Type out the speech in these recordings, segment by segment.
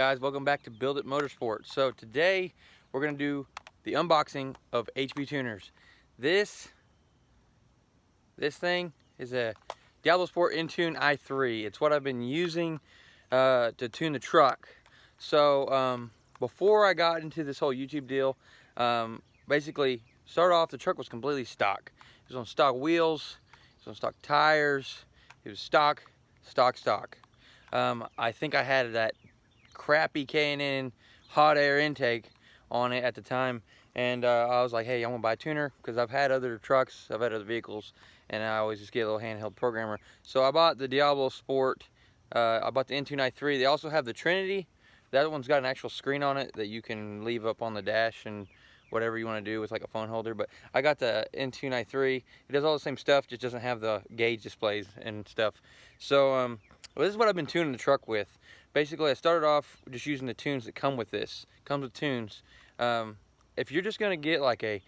guys, welcome back to Build It Motorsport. So today we're going to do the unboxing of HP Tuners. This thing is a Diablo Sport Intune i3. It's what I've been using to tune the truck. So before I got into this whole YouTube deal, basically started off, the truck was completely stock. It was on stock wheels, it was on stock tires, it was stock. I think I had that crappy K&N hot air intake on it at the time, and I was like, hey, I'm gonna buy a tuner because I've had other trucks, I've had other vehicles, and I always just get a little handheld programmer. So I bought the Diablo Sport, I bought the Intune i3. They also have the Trinity. That one's got an actual screen on it that you can leave up on the dash and whatever you want to do with like a phone holder. But I got the Intune i3. It does all the same stuff, just doesn't have the gauge displays and stuff. So well, this is what I've been tuning the truck with. Basically, I started off just using the tunes that come with this. Comes with tunes. If you're just gonna get like a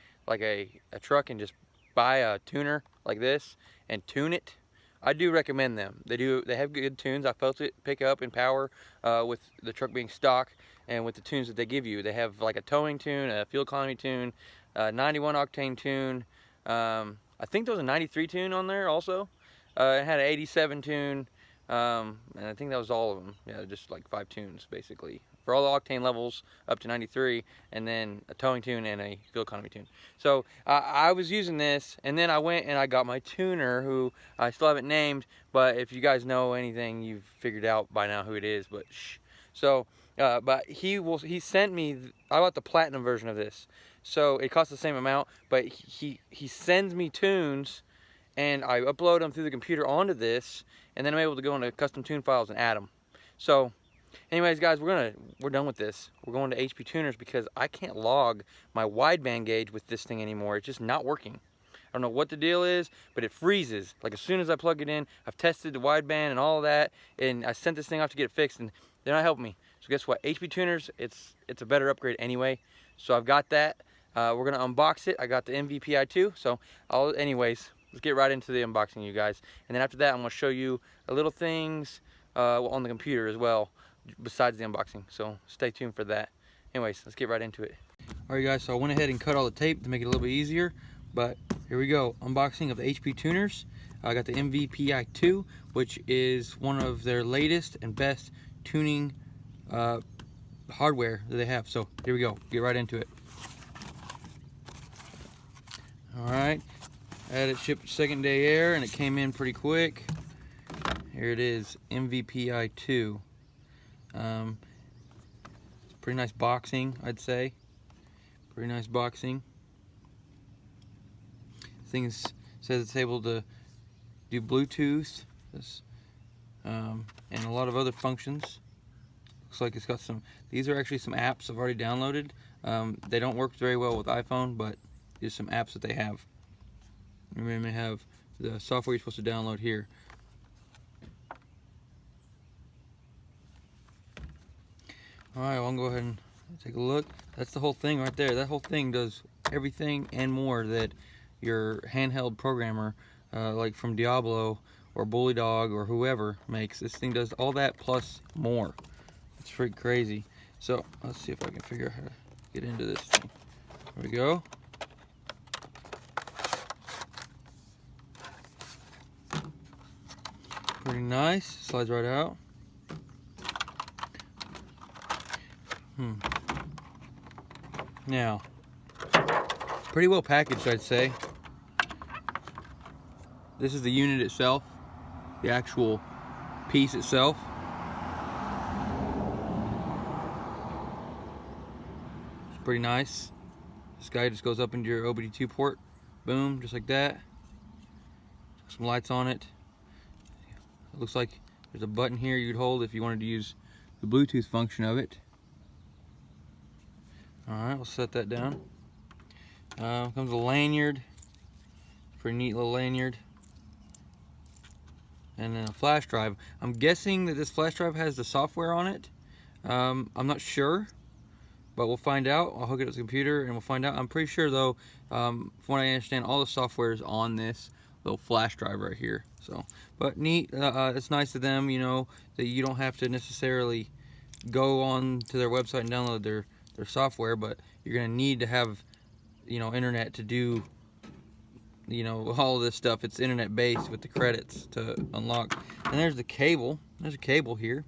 truck and just buy a tuner like this and tune it, I do recommend them. They have good tunes. I felt it pick up in power with the truck being stock and with the tunes that they give you. They have like a towing tune, a fuel economy tune, a 91 octane tune. I think there was a 93 tune on there also. It had an 87 tune. And I think that was all of them. Yeah, just like 5 tunes basically for all the octane levels up to 93, and then a towing tune and a fuel economy tune. So I was using this, and then I went and I got my tuner, who I still haven't named, but if you guys know anything, you've figured out by now who it is. But shh. So but he sent me, I bought the platinum version of this, so it costs the same amount, but he sends me tunes, and I upload them through the computer onto this, and then I'm able to go into custom tune files and add them. So anyways, guys, we're done with this. We're going to HP Tuners because I can't log my wideband gauge with this thing anymore. It's just not working. I don't know what the deal is, but it freezes. Like as soon as I plug it in, I've tested the wideband and all of that, and I sent this thing off to get it fixed, and they're not helping me. So guess what? HP Tuners, it's a better upgrade anyway. So I've got that. We're gonna unbox it. I got the MPVI2. So anyways, let's get right into the unboxing, you guys. And then after that, I'm gonna show you a little things on the computer as well, besides the unboxing. So stay tuned for that. Anyways, let's get right into it. All right, guys, so I went ahead and cut all the tape to make it a little bit easier, but here we go. Unboxing of the HP Tuners. I got the MPVI2, which is one of their latest and best tuning hardware that they have. So here we go, get right into it. All right, I had it shipped second day air, and it came in pretty quick. Here it is, MPVI2. It's pretty nice boxing, I'd say. Pretty nice boxing. Thing says it's able to do Bluetooth, and a lot of other functions. Looks like it's got some. These are actually some apps I've already downloaded. They don't work very well with iPhone, but there's some apps that they have. You may have the software you're supposed to download here. Alright, well, I'm going to go ahead and take a look. That's the whole thing right there. That whole thing does everything and more that your handheld programmer, like from Diablo or Bully Dog or whoever makes. This thing does all that plus more. It's freaking crazy. So let's see if I can figure out how to get into this thing. There we go. Pretty nice. Slides right out. Now, pretty well packaged, I'd say. This is the unit itself, the actual piece itself. It's pretty nice. This guy just goes up into your OBD2 port. Boom, just like that. Some lights on it. It looks like there's a button here you'd hold if you wanted to use the Bluetooth function of it. Alright, we'll set that down. Comes a lanyard. Pretty neat little lanyard. And then a flash drive. I'm guessing that this flash drive has the software on it. I'm not sure, but we'll find out. I'll hook it up to the computer and we'll find out. I'm pretty sure though, from what I understand, all the software is on this little flash drive right here. So, but neat. It's nice of them, you know, that you don't have to necessarily go on to their website and download their software, but you're going to need to have, you know, internet to do, you know, all of this stuff. It's internet based with the credits to unlock. And there's the cable. There's a cable here.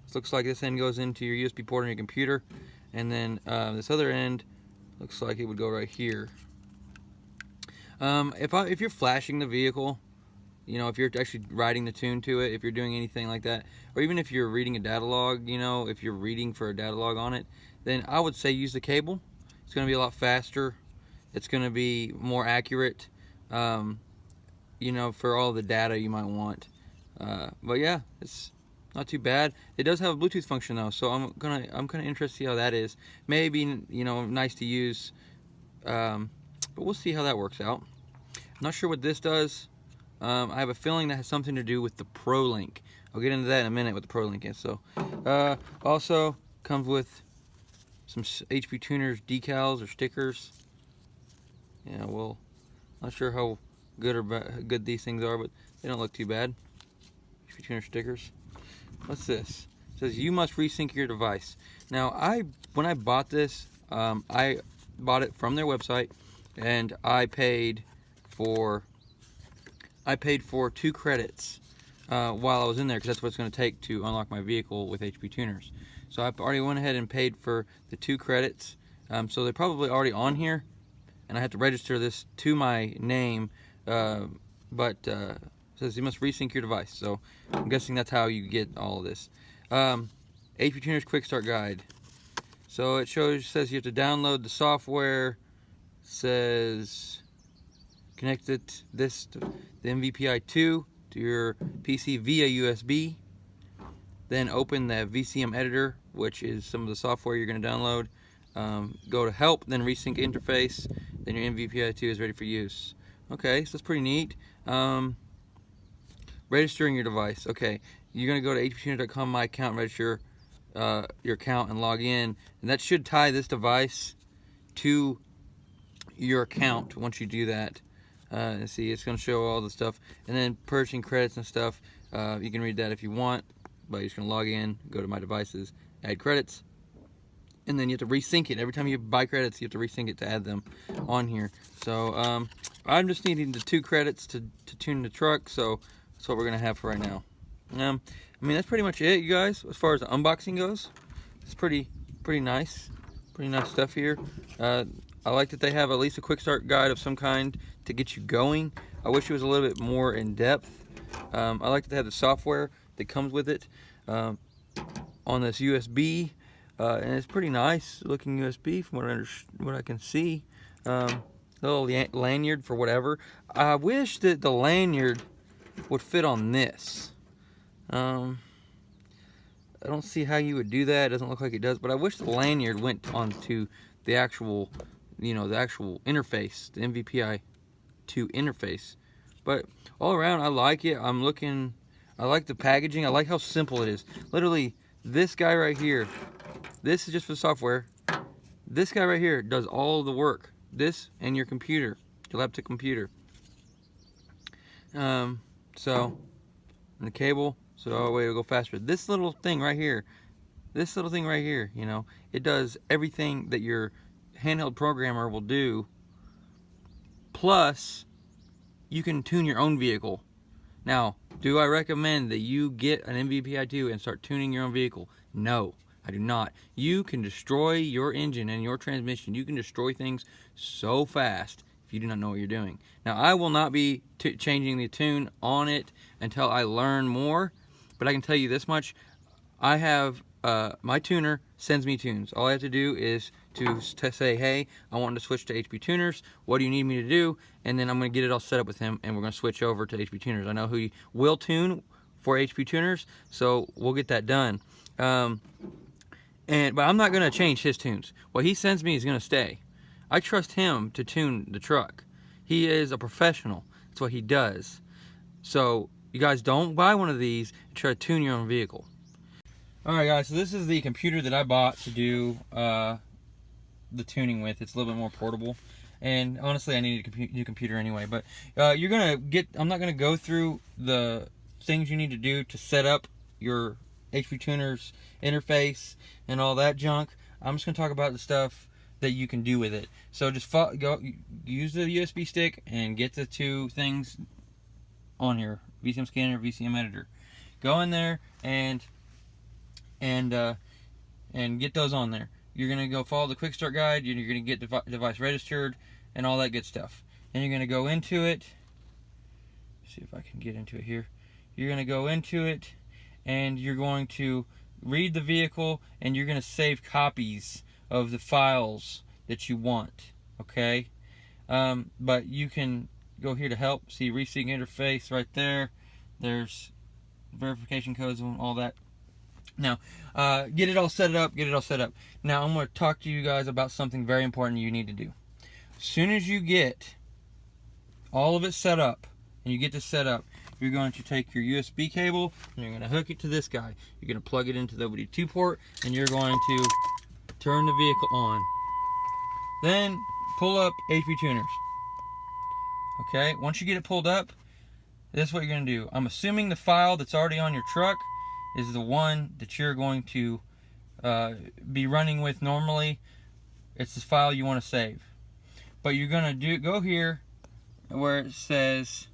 This looks like this end goes into your USB port on your computer, and then this other end looks like it would go right here. If you're flashing the vehicle, you know, if you're actually writing the tune to it, if you're doing anything like that, or even if you're reading a data log, you know, if you're reading for a data log on it, then I would say use the cable. It's going to be a lot faster. It's going to be more accurate, you know, for all the data you might want. But yeah, it's not too bad. It does have a Bluetooth function though, so I'm kind of interested to see how that is. Maybe, you know, nice to use, but we'll see how that works out. I'm not sure what this does. I have a feeling that has something to do with the ProLink. I'll get into that in a minute, what the ProLink is. So, also comes with some HP Tuners decals or stickers. Yeah, well, not sure how good or good these things are, but they don't look too bad. HP Tuner stickers. What's this? It says you must resync your device. Now, when I bought this, I bought it from their website, and I paid for 2 credits while I was in there, because that's what it's going to take to unlock my vehicle with HP Tuners. So I already went ahead and paid for the 2 credits. So they're probably already on here, and I have to register this to my name. But it says you must resync your device. So I'm guessing that's how you get all of this. HP Tuners Quick Start Guide. So it says you have to download the software. Says connect the MPVI2 to your PC via USB. Then open the Vcm editor, which is some of the software you're going to download. Go to help, then resync interface. Then your MPVI2 is ready for use. Okay, so that's pretty neat. Registering your device. Okay, you're going to go to hptuner.com, my account, register your account and log in. And that should tie this device to your account once you do that. And see, it's going to show all the stuff, and then purchasing credits and stuff. You can read that if you want, but you're just going to log in, go to my devices, add credits, and then you have to resync it. Every time you buy credits, you have to resync it to add them on here. So I'm just needing the 2 credits to tune the truck, so that's what we're going to have for right now. I mean, that's pretty much it, you guys, as far as the unboxing goes. It's pretty nice. Pretty nice stuff here. I like that they have at least a quick start guide of some kind to get you going. I wish it was a little bit more in depth. I like that they have the software that comes with it on this USB, and it's pretty nice looking USB from what I can see. Little lanyard for whatever. I wish that the lanyard would fit on this. I don't see how you would do that. It doesn't look like it does, but I wish the lanyard went onto the actual, you know, the actual interface, the MPVI2 interface. But all around, I like it. I like the packaging. I like how simple it is. Literally, this guy right here, this is just for the software. This guy right here does all the work. This and your computer, your laptop computer. So, and the cable, so the way it'll go faster. This little thing right here, you know, it does everything that your handheld programmer will do, plus you can tune your own vehicle. Now, do I recommend that you get an MPVI2 and start tuning your own vehicle? No, I do not. You can destroy your engine and your transmission. You can destroy things so fast if you do not know what you're doing. Now, I will not be changing the tune on it until I learn more, but I can tell you this much. I have, my tuner sends me tunes. All I have to do is to say, hey, I want to switch to HP Tuners. What do you need me to do? And then I'm going to get it all set up with him, and we're going to switch over to HP Tuners. I know who will tune for HP Tuners, so we'll get that done. But I'm not going to change his tunes. What he sends me is going to stay. I trust him to tune the truck. He is a professional. That's what he does. So you guys don't buy one of these and try to tune your own vehicle. Alright guys, so this is the computer that I bought to do the tuning with. It's a little bit more portable, and honestly I need a new computer anyway, but you're gonna get, I'm not gonna go through the things you need to do to set up your HP Tuners interface and all that junk. I'm just going to talk about the stuff that you can do with it. So just go use the USB stick and get the two things on here: Vcm Scanner, Vcm Editor. Go in there and get those on there. You're going to go follow the quick start guide. You're going to get device registered and all that good stuff. And you're going to go into it. See if I can get into it here. You're going to go into it and you're going to read the vehicle, and you're going to save copies of the files that you want. Okay? But you can go here to help. See resync interface right there. There's verification codes and all that. Now, get it all set up. Now, I'm going to talk to you guys about something very important you need to do. As soon as you get all of it set up, and you get this set up, you're going to take your USB cable, and you're going to hook it to this guy. You're going to plug it into the OBD2 port, and you're going to turn the vehicle on. Then, pull up HP Tuners. Okay, once you get it pulled up, this is what you're going to do. I'm assuming the file that's already on your truck is the one that you're going to be running with normally. It's the file you want to save. But you're going to go here where it says,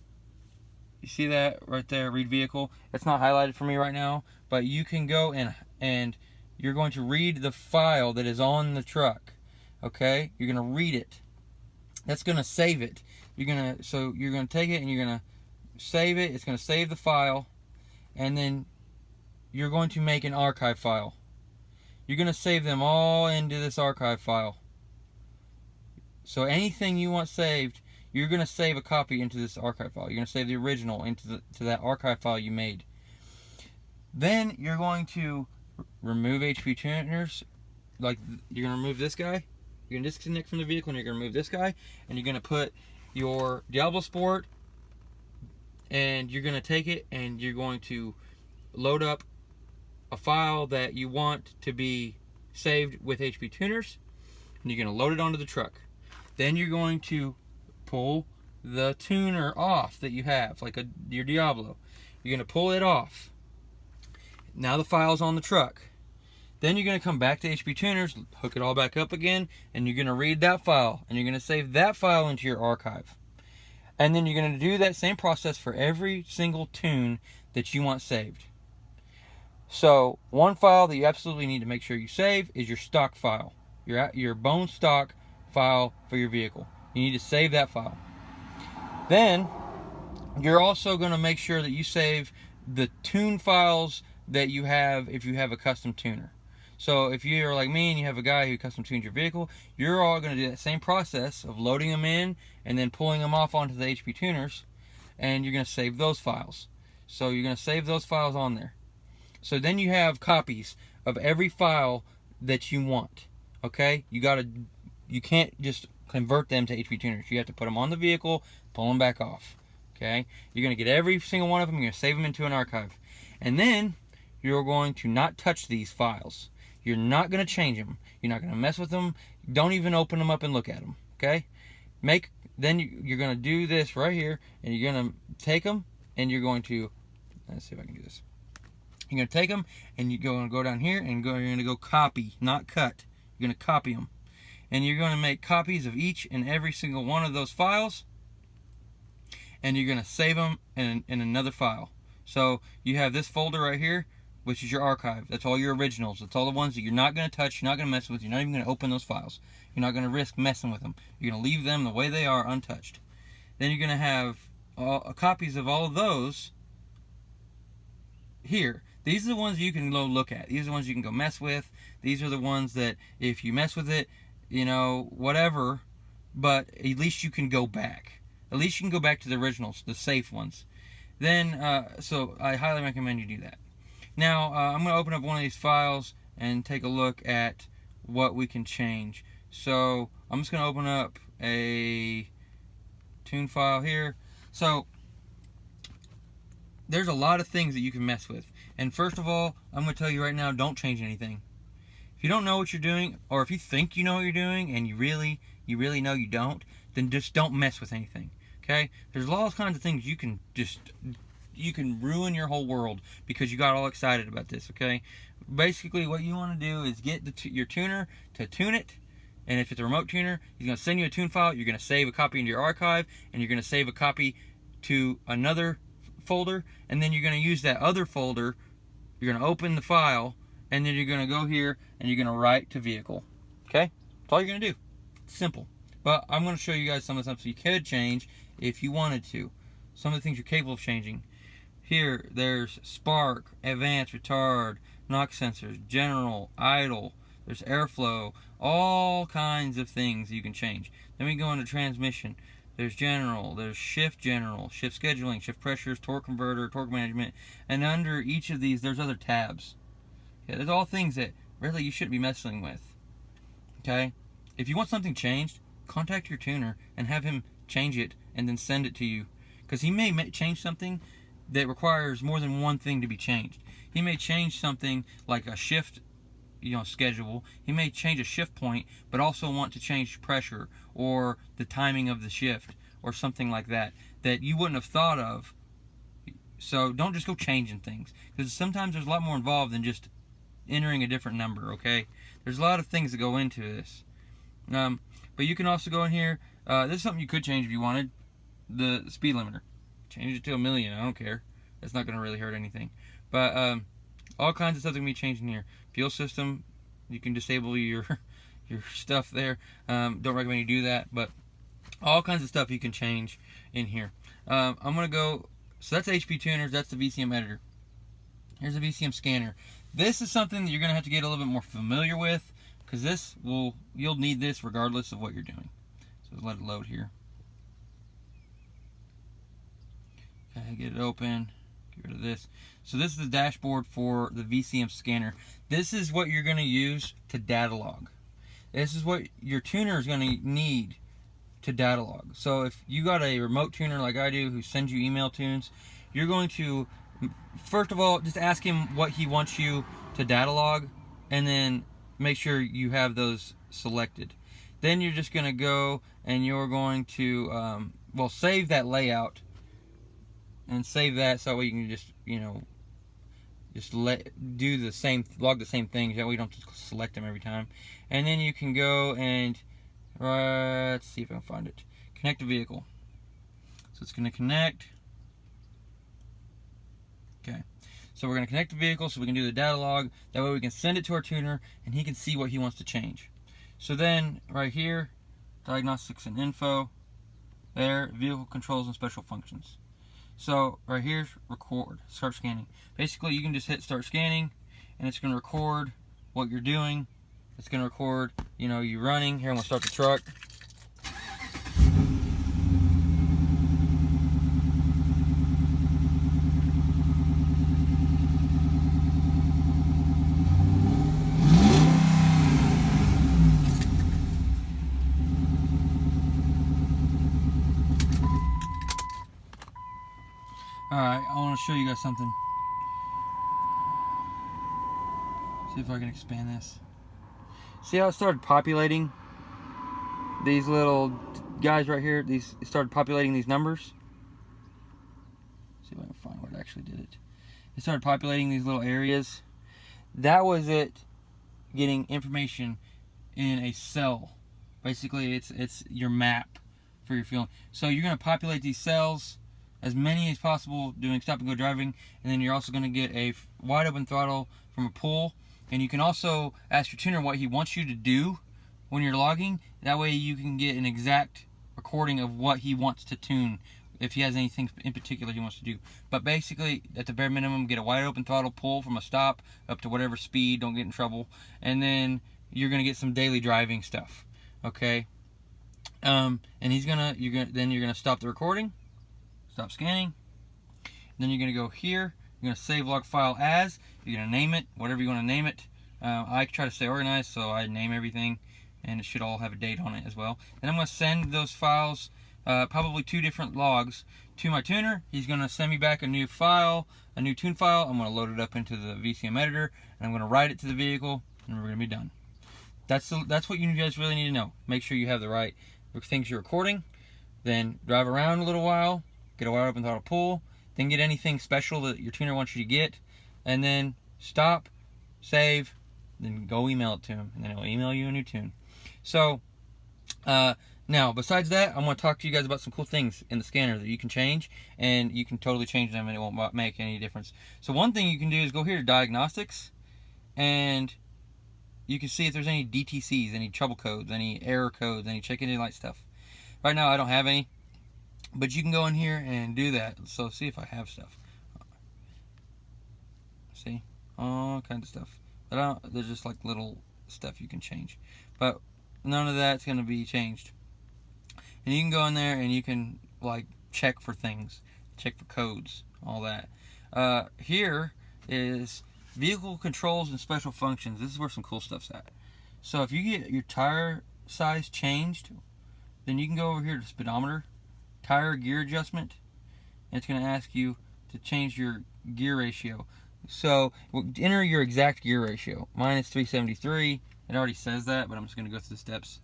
you see that right there, read vehicle. It's not highlighted for me right now, but you can go and you're going to read the file that is on the truck. Okay, you're going to read it. That's going to save it. You're going to take it and you're going to save it. It's going to save the file, and then you're going to make an archive file. You're going to save them all into this archive file. So anything you want saved, you're going to save a copy into this archive file. You're going to save the original into that archive file you made. Then you're going to remove HP Tuners. Like, you're going to remove this guy. You're going to disconnect from the vehicle, and you're going to remove this guy, and you're going to put your Diablo Sport, and you're going to take it and you're going to load up a file that you want to be saved with HP Tuners, and you're going to load it onto the truck. Then you're going to pull the tuner off that you have, like your Diablo. You're going to pull it off. Now the file's on the truck. Then you're going to come back to HP Tuners, hook it all back up again, and you're going to read that file, and you're going to save that file into your archive. And then you're going to do that same process for every single tune that you want saved. So, one file that you absolutely need to make sure you save is your stock file, your bone stock file for your vehicle. You need to save that file. Then, you're also going to make sure that you save the tune files that you have if you have a custom tuner. So if you're like me and you have a guy who custom tunes your vehicle, you're all going to do that same process of loading them in and then pulling them off onto the HP Tuners, and you're going to save those files. So you're going to save those files on there. So then you have copies of every file that you want. Okay? You can't just convert them to HP Tuners. You have to put them on the vehicle, pull them back off. Okay? You're going to get every single one of them. You're going to save them into an archive. And then you're going to not touch these files. You're not going to change them. You're not going to mess with them. Don't even open them up and look at them. Okay? Then you're going to do this right here, and you're going to take them, and you're going to, let's see if I can do this. You're going to take them, and you're going to go down here, and you're going to go copy, not cut. You're going to copy them. And you're going to make copies of each and every single one of those files, and you're going to save them in another file. So you have this folder right here, which is your archive. That's all your originals. That's all the ones that you're not going to touch, you're not going to mess with, you're not even going to open those files. You're not going to risk messing with them. You're going to leave them the way they are, untouched. Then you're going to have copies of all of those here. These are the ones you can go look at. These are the ones you can go mess with. These are the ones that if you mess with it, you know, whatever, but at least you can go back. At least you can go back to the originals, the safe ones. Then, so I highly recommend you do that. Now, I'm going to open up one of these files and take a look at what we can change. So, I'm just going to open up a tune file here. So, there's a lot of things that you can mess with. And first of all, I'm going to tell you right now, don't change anything. If you don't know what you're doing, or if you think you know what you're doing, and you really know you don't, then just don't mess with anything. Okay? There's all kinds of things you can just you can ruin your whole world because you got all excited about this. Okay, basically what you want to do is get your tuner to tune it. And if it's a remote tuner, he's going to send you a tune file. You're going to save a copy into your archive, and you're going to save a copy to another folder, and then you're going to use that other folder. You're going to open the file, and then you're going to go here and you're going to write to vehicle. Okay, that's all you're going to do. It's simple. But I'm going to show you guys some of the stuff you could change if you wanted to. Some of the things you're capable of changing. Here, there's spark, advanced, retard, knock sensors, general, idle. There's airflow, all kinds of things you can change. Then we go into transmission. There's general, there's shift scheduling, shift pressures, torque converter, torque management, and under each of these there's other tabs. Okay, there's all things that really you shouldn't be messing with. Okay? If you want something changed, contact your tuner and have him change it and then send it to you. Because he may change something that requires more than one thing to be changed. He may change something like a shift schedule. He may change a shift point, but also want to change pressure or the timing of the shift or something like that you wouldn't have thought of. So don't just go changing things, because sometimes there's a lot more involved than just entering a different number. Okay, there's a lot of things that go into this. But you can also go in here. This is something you could change if you wanted. The speed limiter, change it to 1,000,000. I don't care. That's not going to really hurt anything. But all kinds of stuff that can be changed in here. Fuel system, you can disable your stuff there. Don't recommend you do that, but all kinds of stuff you can change in here. I'm going to go, so that's HP Tuners, that's the VCM editor. Here's the Vcm Scanner. This is something that you're going to have to get a little bit more familiar with, because you'll need this regardless of what you're doing. So let it load here. Okay, get it open. Get rid of this. So this is the dashboard for the Vcm Scanner. This is what you're going to use to data log. This is what your tuner is going to need to data log. So if you got a remote tuner like I do who sends you email tunes, you're going to, first of all, just ask him what he wants you to data log, and then make sure you have those selected. Then you're just going to go and you're going to, save that layout and save that, so that way you can just, log the same things. That way you don't have to select them every time. And then you can go and, let's see if I can find it. Connect the vehicle. So it's going to connect. Okay. So we're going to connect the vehicle so we can do the data log. That way we can send it to our tuner and he can see what he wants to change. So then, right here, diagnostics and info. There, vehicle controls and special functions. So right here, record, start scanning. Basically, you can just hit start scanning, and it's going to record what you're doing. It's going to record, you running. Here, I'm going to start the truck. Alright, I want to show you guys something. See if I can expand this. See how it started populating these little guys right here? It started populating these numbers. See if I can find where it actually did it. It started populating these little areas. That was it getting information in a cell. Basically, it's your map for your fueling. So you're going to populate these cells, as many as possible, doing stop and go driving, and then you're also going to get a wide open throttle from a pull. And you can also ask your tuner what he wants you to do when you're logging. That way you can get an exact recording of what he wants to tune, if he has anything in particular he wants to do. But basically, at the bare minimum, get a wide open throttle pull from a stop up to whatever speed, don't get in trouble, and then you're going to get some daily driving stuff. Okay? And you're gonna stop the recording. Stop scanning. And then you're going to go here. You're going to save log file as. You're going to name it, whatever you want to name it. I try to stay organized, so I name everything, and it should all have a date on it as well. Then I'm going to send those files, probably 2 different logs, to my tuner. He's going to send me back a new file, a new tune file. I'm going to load it up into the VCM editor, and I'm going to write it to the vehicle, and we're going to be done. That's what you guys really need to know. Make sure you have the right things you're recording. Then drive around a little while. Get a wide open throttle pull, then get anything special that your tuner wants you to get, and then stop, save, then go email it to him, and then he'll email you a new tune. So now, besides that, I'm going to talk to you guys about some cool things in the scanner that you can change, and you can totally change them and it won't make any difference. So one thing you can do is go here to diagnostics, and you can see if there's any DTCs, any trouble codes, any error codes, any check engine light stuff. Right now I don't have any, but you can go in here and do that. So see if I have stuff. See, all kinds of stuff. But there's just like little stuff you can change, but none of that's going to be changed. And you can go in there and you can like check for things, check for codes, all that. Here is vehicle controls and special functions. This is where some cool stuff's at. So if you get your tire size changed, then you can go over here to speedometer, tire gear adjustment, and it's going to ask you to change your gear ratio. So enter your exact gear ratio. Mine is 373. It already says that, but I'm just going to go through the steps.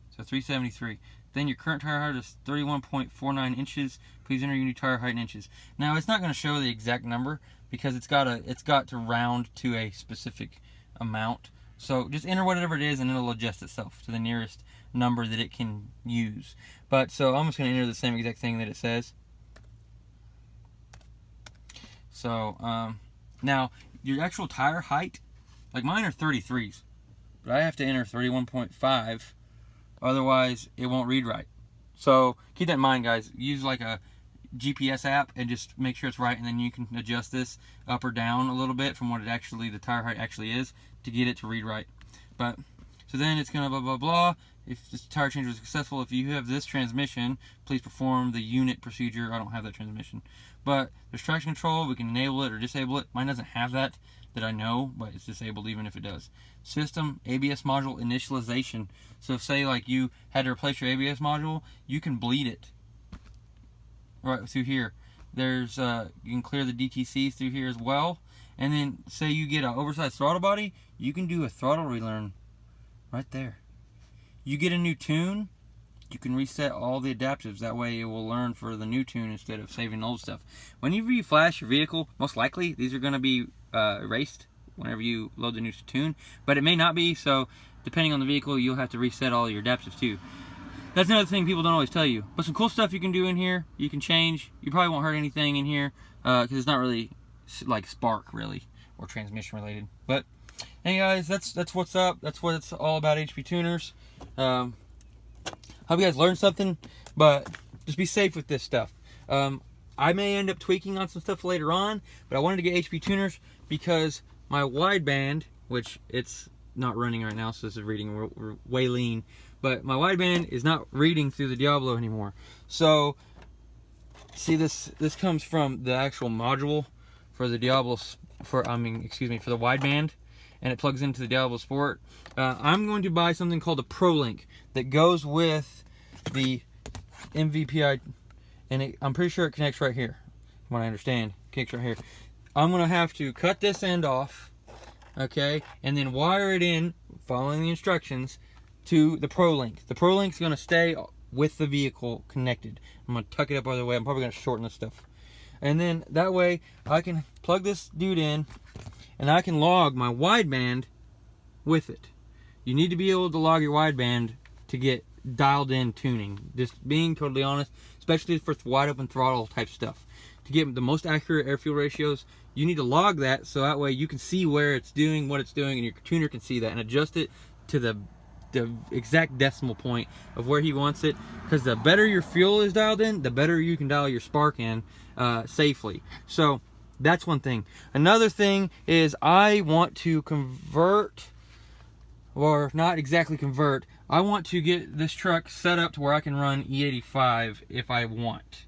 So 373. Then your current tire height is 31.49 inches. Please enter your new tire height in inches. Now it's not going to show the exact number because it's got to round to a specific amount. So just enter whatever it is and it'll adjust itself to the nearest number that it can use. But so I'm just going to enter the same exact thing that it says. So now your actual tire height, like mine are 33s, but I have to enter 31.5, otherwise it won't read right. So keep that in mind, guys. Use like a GPS app and just make sure it's right, and then you can adjust this up or down a little bit from what it actually, the tire height actually is, to get it to read right. But so then it's gonna blah blah blah. If this tire change was successful, if you have this transmission, please perform the unit procedure. I don't have that transmission, but there's traction control. We can enable it or disable it. Mine doesn't have that I know, but it's disabled even if it does. System ABS module initialization. So if say like you had to replace your ABS module, you can bleed it right through here. There's you can clear the DTCs through here as well. And then say you get an oversized throttle body, you can do a throttle relearn right there. You get a new tune, you can reset all the adaptives. That way it will learn for the new tune instead of saving old stuff. Whenever you flash your vehicle, most likely these are going to be erased whenever you load the new tune, but it may not be. So depending on the vehicle, you'll have to reset all your adaptives too. That's another thing people don't always tell you. But some cool stuff you can do in here. You can change. You probably won't hurt anything in here because it's not really like spark really or transmission related. But hey guys, that's what's up. That's what it's all about, HP tuners. Hope you guys learned something, but just be safe with this stuff. I may end up tweaking on some stuff later on, but I wanted to get HP tuners because my wideband, which it's not running right now, so this is reading way lean, but my wideband is not reading through the Diablo anymore. So see, this comes from the actual module for the Diablo, for the wideband, and it plugs into the Diablo Sport. I'm going to buy something called a ProLink that goes with the MPVI, and I'm pretty sure it connects right here. From what I understand, it connects right here. I'm going to have to cut this end off, okay, and then wire it in, following the instructions, to the ProLink. The ProLink is going to stay with the vehicle connected. I'm going to tuck it up other way. I'm probably going to shorten this stuff. And then that way I can plug this dude in and I can log my wideband with it. You need to be able to log your wideband to get dialed in tuning. Just being totally honest, especially for wide open throttle type stuff. To get the most accurate air fuel ratios, you need to log that so that way you can see where it's doing, what it's doing, and your tuner can see that and adjust it to the exact decimal point of where he wants it. Because the better your fuel is dialed in, the better you can dial your spark in safely. So that's one thing. Another thing is I want to convert, or not exactly convert, I want to get this truck set up to where I can run E85 if I want.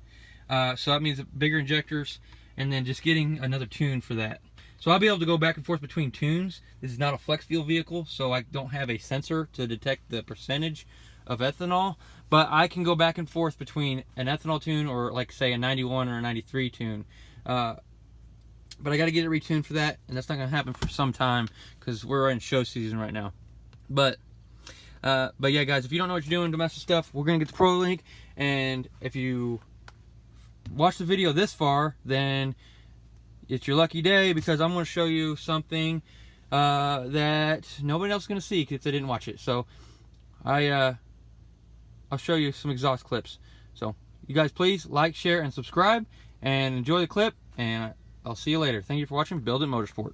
So that means bigger injectors and then just getting another tune for that. So I'll be able to go back and forth between tunes. This is not a flex fuel vehicle, so I don't have a sensor to detect the percentage of ethanol, but I can go back and forth between an ethanol tune or like say a 91 or a 93 tune. But I got to get it retuned for that, and that's not going to happen for some time because we're in show season right now. But yeah, guys, if you don't know what you're doing domestic stuff, we're going to get the ProLink, and if you watched the video this far, then it's your lucky day, because I'm going to show you something that nobody else is going to see if they didn't watch it. So I'll show you some exhaust clips. So you guys please like, share, and subscribe, and enjoy the clip, and I'll see you later. Thank you for watching Build It Motorsport.